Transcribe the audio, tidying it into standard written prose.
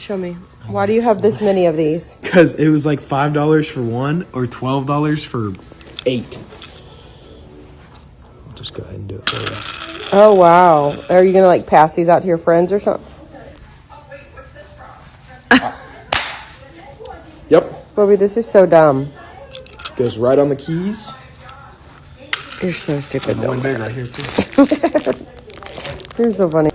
Show me. Why do you have this many of these? Because it was like $5 for one or $12 for 8. I'll just go ahead and do it for you. Oh, wow. Are you going to, like, pass these out to your friends or something? Yep. Bobby, this is so dumb. Goes right on the keys. You're so stupid, though. One bag right here, too. You're so funny.